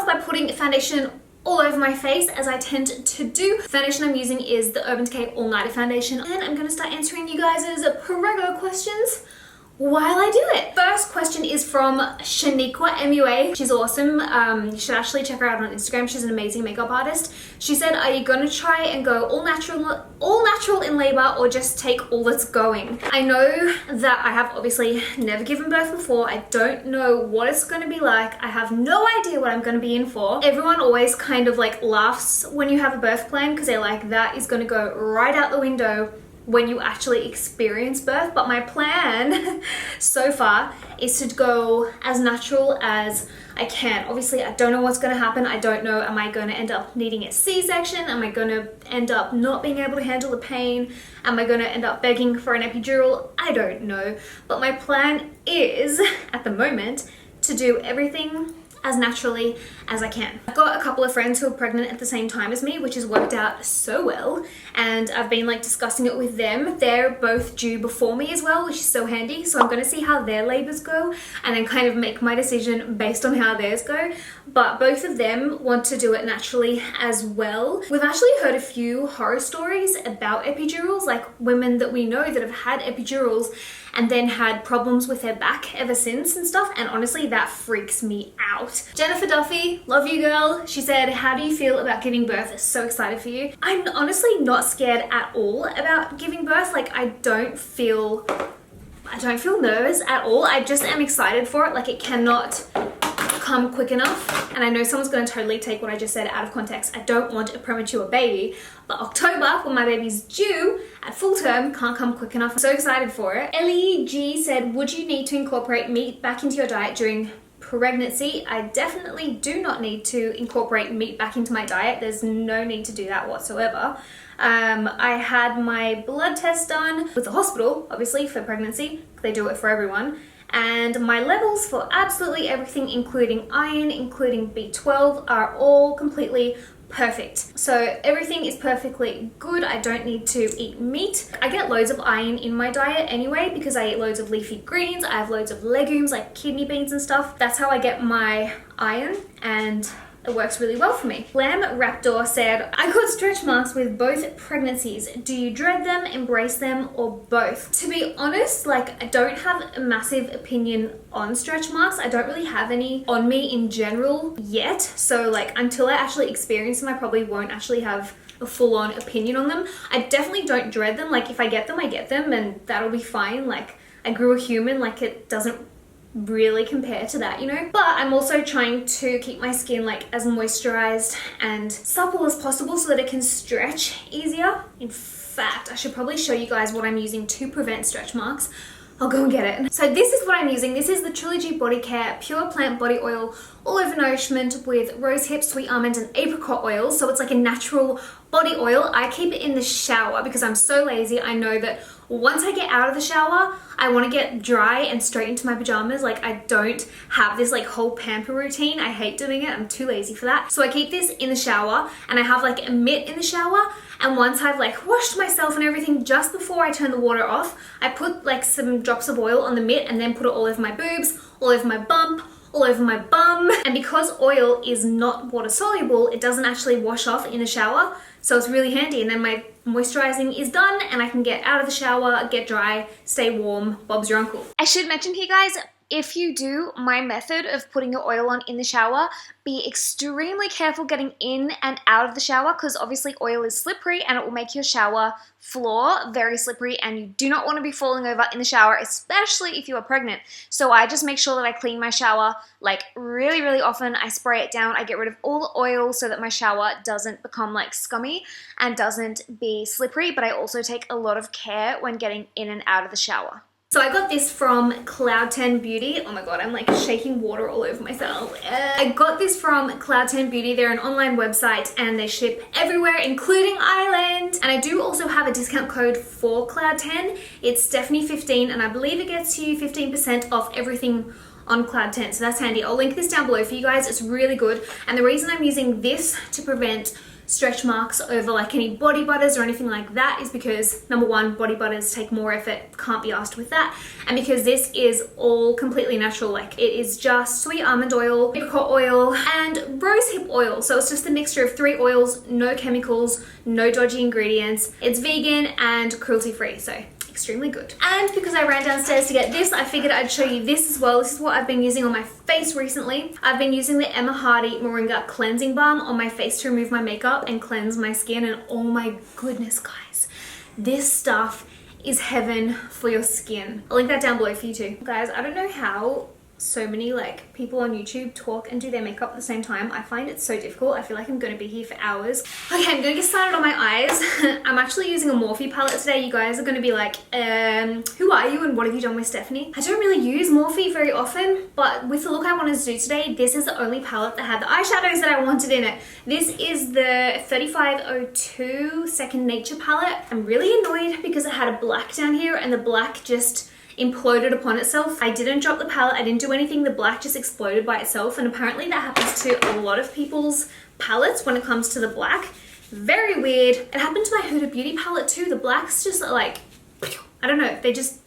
off by putting foundation all over my face, as I tend to do. The foundation I'm using is the Urban Decay All Nighter foundation, and I'm gonna start answering you guys' prego questions while I do it. First question is from Shaniqua MUA. She's awesome. You should actually check her out on Instagram. She's an amazing makeup artist. She said, are you gonna try and go all natural in labor, or just take all that's going? I know that I have obviously never given birth before. I don't know what it's gonna be like. I have no idea what I'm gonna be in for. Everyone always kind of like laughs when you have a birth plan, because they're like, that is gonna go right out the window when you actually experience birth. But my plan so far is to go as natural as I can. Obviously, I don't know what's going to happen. I don't know, am I going to end up needing a C-section? Am I going to end up not being able to handle the pain? Am I going to end up begging for an epidural? I don't know. But my plan is, at the moment, to do everything as naturally as I can. I've got a couple of friends who are pregnant at the same time as me, which has worked out so well, and I've been like discussing it with them. They're both due before me as well, which is so handy. So I'm gonna see how their labors go and then kind of make my decision based on how theirs go. But both of them want to do it naturally as well. We've actually heard a few horror stories about epidurals, like women that we know that have had epidurals and then had problems with their back ever since and stuff, and honestly that freaks me out. Jennifer Duffy, love you girl. She said, how do you feel about giving birth? So excited for you. I'm honestly not scared at all about giving birth. Like I don't feel nervous at all. I just am excited for it. Like it cannot come quick enough. And I know someone's going to totally take what I just said out of context. I don't want a premature baby, but October, when my baby's due at full term, can't come quick enough. I'm so excited for it. Ellie G said, would you need to incorporate meat back into your diet during pregnancy? I definitely do not need to incorporate meat back into my diet. There's no need to do that whatsoever. I had my blood test done with the hospital, obviously, for pregnancy. They do it for everyone. And my levels for absolutely everything, including iron, including B12, are all completely perfect. So everything is perfectly good. I don't need to eat meat. I get loads of iron in my diet anyway because I eat loads of leafy greens. I have loads of legumes like kidney beans and stuff. That's how I get my iron, and it works really well for me. Lamb Raptor said, I got stretch marks with both pregnancies. Do you dread them, embrace them, or both? To be honest, like I don't have a massive opinion on stretch marks. I don't really have any on me in general yet. So like until I actually experience them, I probably won't actually have a full-on opinion on them. I definitely don't dread them. Like if I get them, I get them, and that'll be fine. Like I grew a human, like it doesn't really compare to that, you know? But I'm also trying to keep my skin like as moisturized and supple as possible so that it can stretch easier. In fact, I should probably show you guys what I'm using to prevent stretch marks. I'll go and get it. So this is what I'm using. This is the Trilogy Body Care Pure Plant Body Oil, all over nourishment with rosehip, sweet almond, and apricot oil. So it's like a natural body oil. I keep it in the shower because I'm so lazy. I know that once I get out of the shower, I want to get dry and straight into my pajamas. Like I don't have this like whole pamper routine. I hate doing it. I'm too lazy for that. So I keep this in the shower, and I have like a mitt in the shower. And once I've like washed myself and everything, just before I turn the water off, I put like some drops of oil on the mitt and then put it all over my boobs, all over my bump, all over my bum. And because oil is not water soluble, it doesn't actually wash off in the shower. So it's really handy. And then my moisturizing is done and I can get out of the shower, get dry, stay warm. Bob's your uncle. I should mention here, guys, if you do my method of putting your oil on in the shower, be extremely careful getting in and out of the shower, because obviously oil is slippery and it will make your shower floor very slippery, and you do not want to be falling over in the shower, especially if you are pregnant. So I just make sure that I clean my shower like really, really often. I spray it down. I get rid of all the oil so that my shower doesn't become like scummy and doesn't be slippery, but I also take a lot of care when getting in and out of the shower. So I got this from Cloud10 Beauty. Oh my god, I'm like shaking water all over myself. I got this from Cloud10 Beauty. They're an online website and they ship everywhere, including Ireland. And I do also have a discount code for Cloud10. It's Stephanie15, and I believe it gets you 15% off everything on Cloud10. So that's handy. I'll link this down below for you guys. It's really good. And the reason I'm using this to prevent stretch marks over like any body butters or anything like that is because, number one, body butters take more effort, can't be asked with that, and because this is all completely natural. Like it is just sweet almond oil, apricot oil, and rosehip oil. So it's just a mixture of 3 oils, no chemicals, no dodgy ingredients. It's vegan and cruelty free, so extremely good. And because I ran downstairs to get this, I figured I'd show you this as well. This is what I've been using on my face recently. I've been using the Emma Hardy Moringa Cleansing Balm on my face to remove my makeup and cleanse my skin, and oh my goodness, guys, this stuff is heaven for your skin. I'll link that down below for you too. Guys, I don't know how so many like people on YouTube talk and do their makeup at the same time. I find it so difficult. I feel like I'm going to be here for hours. Okay, I'm going to get started on my eyes. I'm actually using a Morphe palette today. You guys are going to be like, who are you and what have you done with Stephanie? I don't really use Morphe very often, but with the look I wanted to do today, this is the only palette that had the eyeshadows that I wanted in it. This is the 3502 Second Nature palette. I'm really annoyed because it had a black down here and the black just imploded upon itself. I didn't drop the palette, I didn't do anything, the black just exploded by itself, and apparently that happens to a lot of people's palettes when it comes to the black. Very weird. It happened to my Huda Beauty palette too. The blacks just like, I don't know, they just,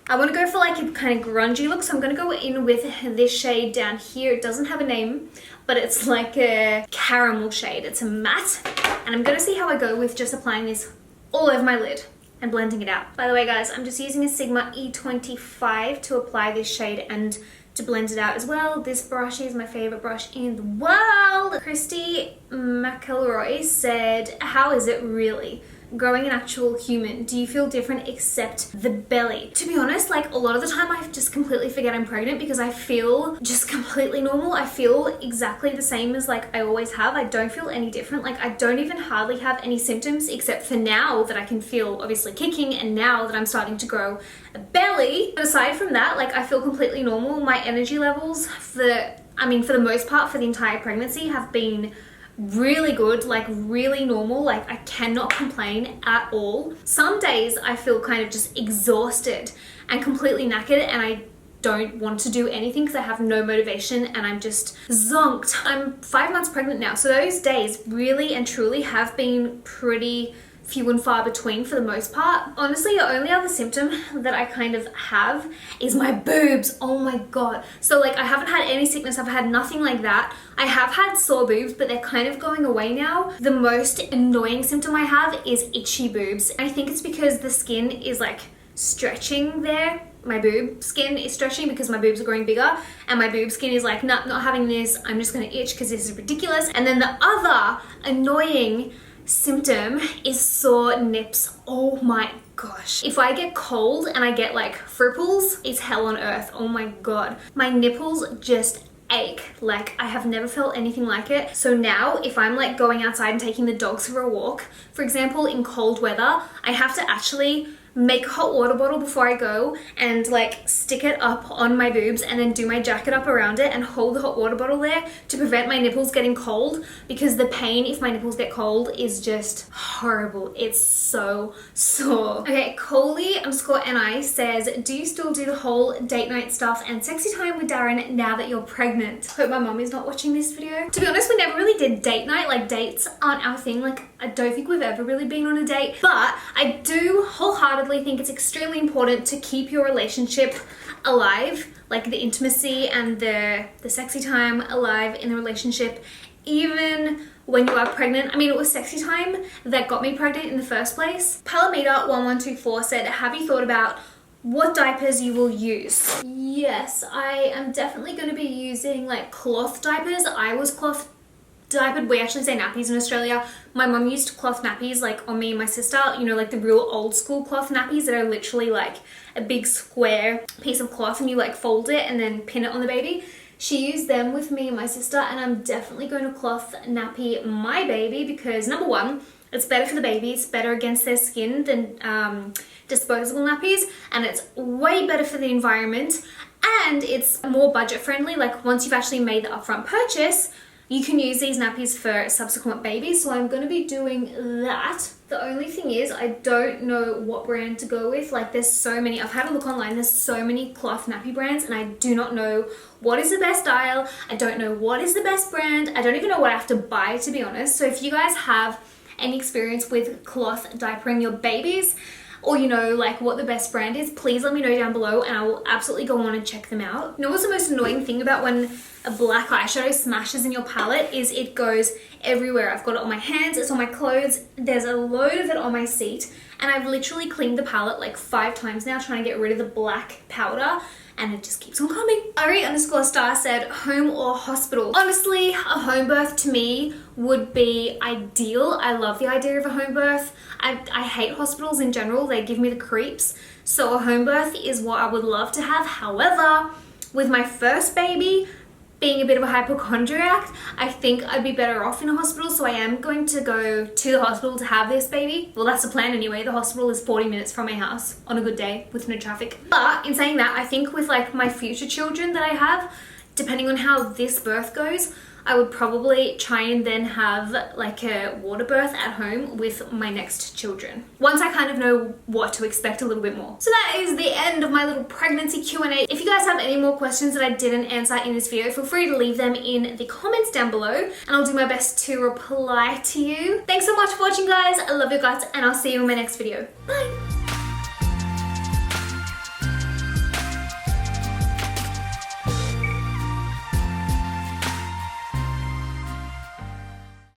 I want to go for like a kind of grungy look, so I'm going to go in with this shade down here. It doesn't have a name, but it's like a caramel shade. It's a matte, and I'm going to see how I go with just applying this all over my lid and blending it out. By the way, guys, I'm just using a Sigma E25 to apply this shade and to blend it out as well. This brush is my favorite brush in the world. Christy McElroy said, how is it really growing an actual human? Do you feel different except the belly? To be honest, like a lot of the time I just completely forget I'm pregnant because I feel just completely normal. I feel exactly the same as like I always have. I don't feel any different. Like I don't even hardly have any symptoms except for now that I can feel obviously kicking, and now that I'm starting to grow a belly. But aside from that, like I feel completely normal. My energy levels for the most part for the entire pregnancy have been really good, like really normal. Like I cannot complain at all. Some days I feel kind of just exhausted and completely knackered, and I don't want to do anything because I have no motivation and I'm just zonked. I'm 5 months pregnant now, so those days really and truly have been pretty few and far between for the most part. Honestly, the only other symptom that I kind of have is my boobs. Oh my god. So like I haven't had any sickness, I've had nothing like that. I have had sore boobs, but they're kind of going away now. The most annoying symptom I have is itchy boobs. I think it's because the skin is like stretching there. My boob skin is stretching because my boobs are growing bigger, and my boob skin is like, nah, not having this. I'm just gonna itch because this is ridiculous. And then the other annoying symptom is sore nips. Oh my gosh. If I get cold and I get like fripples, it's hell on earth. Oh my god. My nipples just ache. Like I have never felt anything like it. So now if I'm like going outside and taking the dogs for a walk, for example, in cold weather, I have to actually make a hot water bottle before I go and like stick it up on my boobs and then do my jacket up around it and hold the hot water bottle there to prevent my nipples getting cold, because the pain if my nipples get cold is just horrible. It's so sore. Okay, Coley_NI says, do you still do the whole date night stuff and sexy time with Darren now that you're pregnant? Hope my mom is not watching this video. To be honest, we never really did date night. Like dates aren't our thing. Like I don't think we've ever really been on a date, but I do wholeheartedly think it's extremely important to keep your relationship alive, like the intimacy and the sexy time alive in the relationship, even when you are pregnant. I mean, it was sexy time that got me pregnant in the first place. Palamita1124 said, have you thought about what diapers you will use? Yes, I am definitely going to be using like cloth diapers. I was cloth diapered. We actually say nappies in Australia. My mum used cloth nappies like on me and my sister, you know, like the real old school cloth nappies that are literally like a big square piece of cloth and you like fold it and then pin it on the baby. She used them with me and my sister, and I'm definitely going to cloth nappy my baby because number one, it's better for the baby, it's better against their skin than disposable nappies, and it's way better for the environment, and it's more budget friendly. Like once you've actually made the upfront purchase, you can use these nappies for subsequent babies, so I'm going to be doing that. The only thing is I don't know what brand to go with. Like there's so many, I've had a look online, there's so many cloth nappy brands and I do not know what is the best style. I don't know what is the best brand. I don't even know what I have to buy, to be honest. So if you guys have any experience with cloth diapering your babies, or you know, like what the best brand is, please let me know down below and I will absolutely go on and check them out. You know what's the most annoying thing about when a black eyeshadow smashes in your palette is it goes everywhere. I've got it on my hands, it's on my clothes, there's a load of it on my seat, and I've literally cleaned the palette like 5 times now trying to get rid of the black powder, and it just keeps on coming. Ari_star said, home or hospital? Honestly, a home birth to me would be ideal. I love the idea of a home birth. I hate hospitals in general. They give me the creeps. So a home birth is what I would love to have. However, with my first baby, being a bit of a hypochondriac, I think I'd be better off in a hospital, so I am going to go to the hospital to have this baby. Well, that's the plan anyway. The hospital is 40 minutes from my house on a good day with no traffic. But in saying that, I think with like my future children that I have, depending on how this birth goes, I would probably try and then have like a water birth at home with my next children, once I kind of know what to expect a little bit more. So that is the end of my little pregnancy Q&A. If you guys have any more questions that I didn't answer in this video, feel free to leave them in the comments down below and I'll do my best to reply to you. Thanks so much for watching, guys. I love you guys and I'll see you in my next video. Bye.